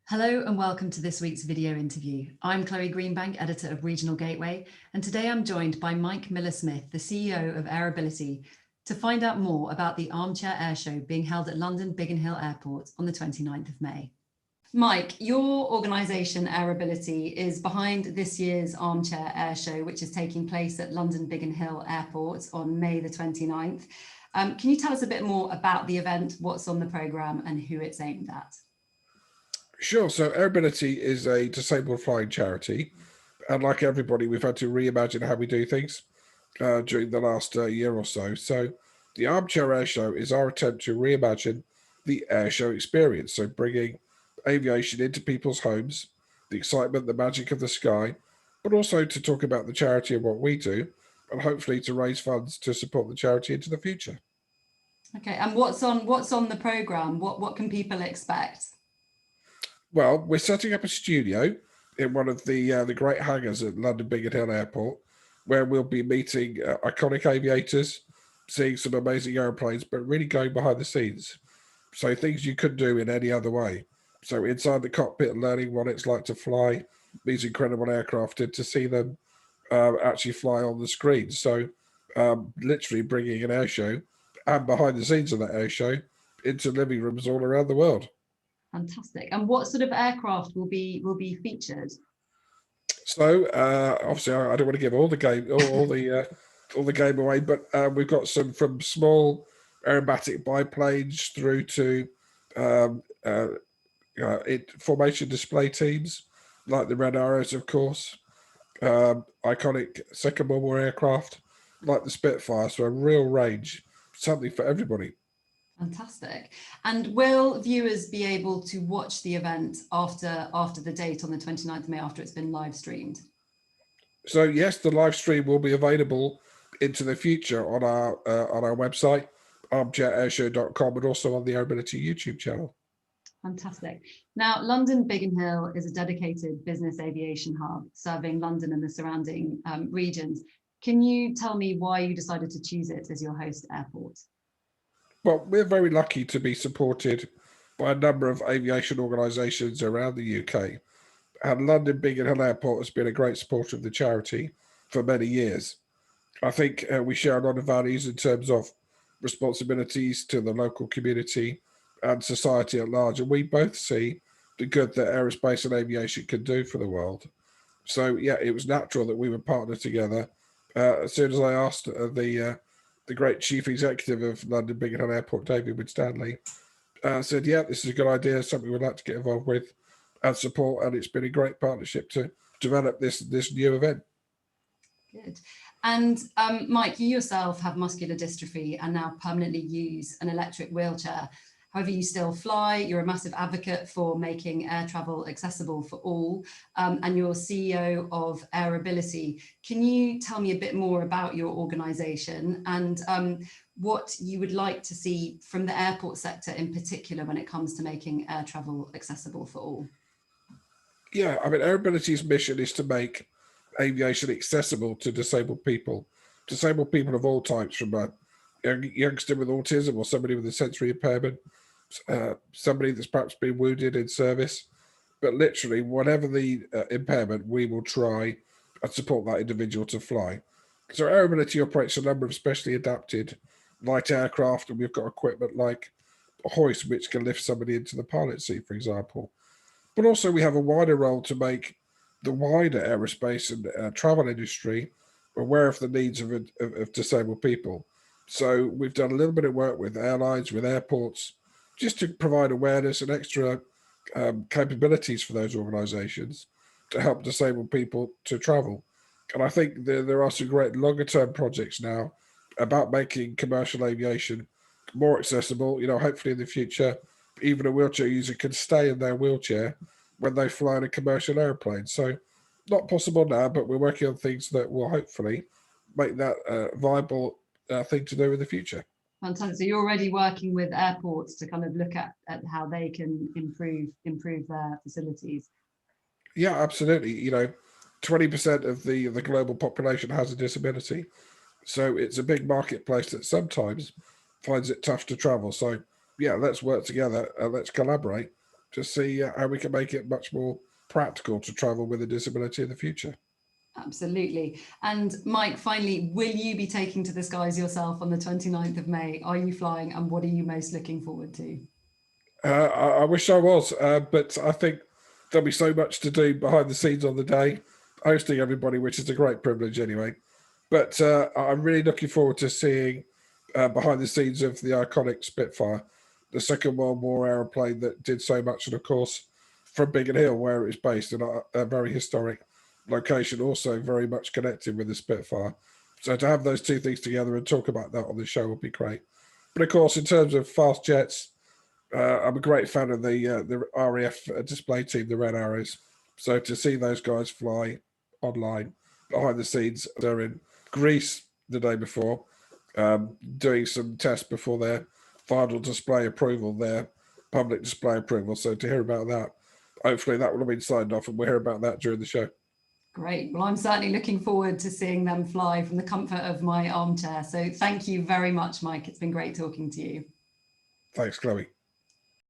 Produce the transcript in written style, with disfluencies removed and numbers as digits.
Hello and welcome to this week's video interview. I'm Chloë Greenbank, editor of Regional Gateway, and today I'm joined by Mike Miller-Smith, the CEO of Aerobility, to find out more about the Armchair Airshow being held at London Biggin Hill Airport on the 29th of May. Mike, your organisation Aerobility is behind this year's Armchair Airshow, which is taking place at London Biggin Hill Airport on May the 29th. Can you tell us a bit more about the event, what's on the programme and who it's aimed at? Sure. So Aerobility is a disabled flying charity. And like everybody, we've had to reimagine how we do things during the last year or so. So the Armchair Airshow is our attempt to reimagine the airshow experience. So bringing aviation into people's homes, the excitement, the magic of the sky, but also to talk about the charity and what we do, and hopefully to raise funds to support the charity into the future. Okay, and what's on the programme? What can people expect? Well, we're setting up a studio in one of the great hangars at London Biggin Hill Airport, where we'll be meeting iconic aviators, seeing some amazing airplanes, but really going behind the scenes. So things you couldn't do in any other way. So inside the cockpit, learning what it's like to fly these incredible aircraft and to see them actually fly on the screen. So literally bringing an air show and behind the scenes of that air show into living rooms all around the world. Fantastic. And what sort of aircraft will be featured? So obviously, I don't want to give all the game, all the game away, but we've got some from small aerobatic biplanes through to formation display teams like the Red Arrows, of course, iconic second World War aircraft like the Spitfire. So a real range, something for everybody. Fantastic. And will viewers be able to watch the event after the date on the 29th of May, after it's been live streamed? So yes, the live stream will be available into the future on our website, armchairairshow.com, and also on the Aerobility YouTube channel. Fantastic. Now, London Biggin Hill is a dedicated business aviation hub serving London and the surrounding regions. Can you tell me why you decided to choose it as your host airport? Well, we're very lucky to be supported by a number of aviation organisations around the UK. And London Biggin Hill Airport has been a great supporter of the charity for many years. I think we share a lot of values in terms of responsibilities to the local community and society at large. And we both see the good that aerospace and aviation can do for the world. So, yeah, it was natural that we would partner together. As soon as I asked the great chief executive of London Biggin Hill Airport, David Winstanley, said, yeah, this is a good idea, something we'd like to get involved with and support. And it's been a great partnership to develop this new event. Good. And Mike, you yourself have muscular dystrophy and now permanently use an electric wheelchair. However, you still fly. You're a massive advocate for making air travel accessible for all, and you're CEO of Aerobility. Can you tell me a bit more about your organisation and what you would like to see from the airport sector in particular when it comes to making air travel accessible for all? Yeah, I mean, Aerobility's mission is to make aviation accessible to disabled people of all types, from a youngster with autism or somebody with a sensory impairment, somebody that's perhaps been wounded in service. But literally, whatever the impairment, we will try and support that individual to fly. So Aerobility operates a number of specially adapted light aircraft, and we've got equipment like a hoist, which can lift somebody into the pilot seat, for example. But also we have a wider role to make the wider aerospace and travel industry aware of the needs of disabled people. So we've done a little bit of work with airlines, with airports, just to provide awareness and extra capabilities for those organisations to help disabled people to travel. And I think there are some great longer-term projects now about making commercial aviation more accessible. You know, hopefully in the future, even a wheelchair user can stay in their wheelchair when they fly in a commercial airplane. So not possible now, but we're working on things that will hopefully make that a viable thing to do in the future. Fantastic. So you're already working with airports to kind of look at how they can improve their facilities. Yeah, absolutely. You know, 20% of the global population has a disability. So it's a big marketplace that sometimes finds it tough to travel. So yeah, let's work together. Let's collaborate to see how we can make it much more practical to travel with a disability in the future. Absolutely. And Mike, finally, will you be taking to the skies yourself on the 29th of May? Are you flying, and what are you most looking forward to? I wish I was, but I think there'll be so much to do behind the scenes on the day, hosting everybody, which is a great privilege anyway. But I'm really looking forward to seeing behind the scenes of the iconic Spitfire, the Second World War aeroplane that did so much, and of course from Biggin Hill, where it is based, in a very historic location, also very much connected with the Spitfire. So to have those two things together and talk about that on the show would be great. But of course, in terms of fast jets, I'm a great fan of the RAF display team, the Red Arrows. So to see those guys fly online behind the scenes, they're in Greece the day before, doing some tests before their final display approval, their public display approval. So to hear about that, hopefully that will have been signed off, and we'll hear about that during the show. Great. Well, I'm certainly looking forward to seeing them fly from the comfort of my armchair. So thank you very much, Mike. It's been great talking to you. Thanks, Chloe.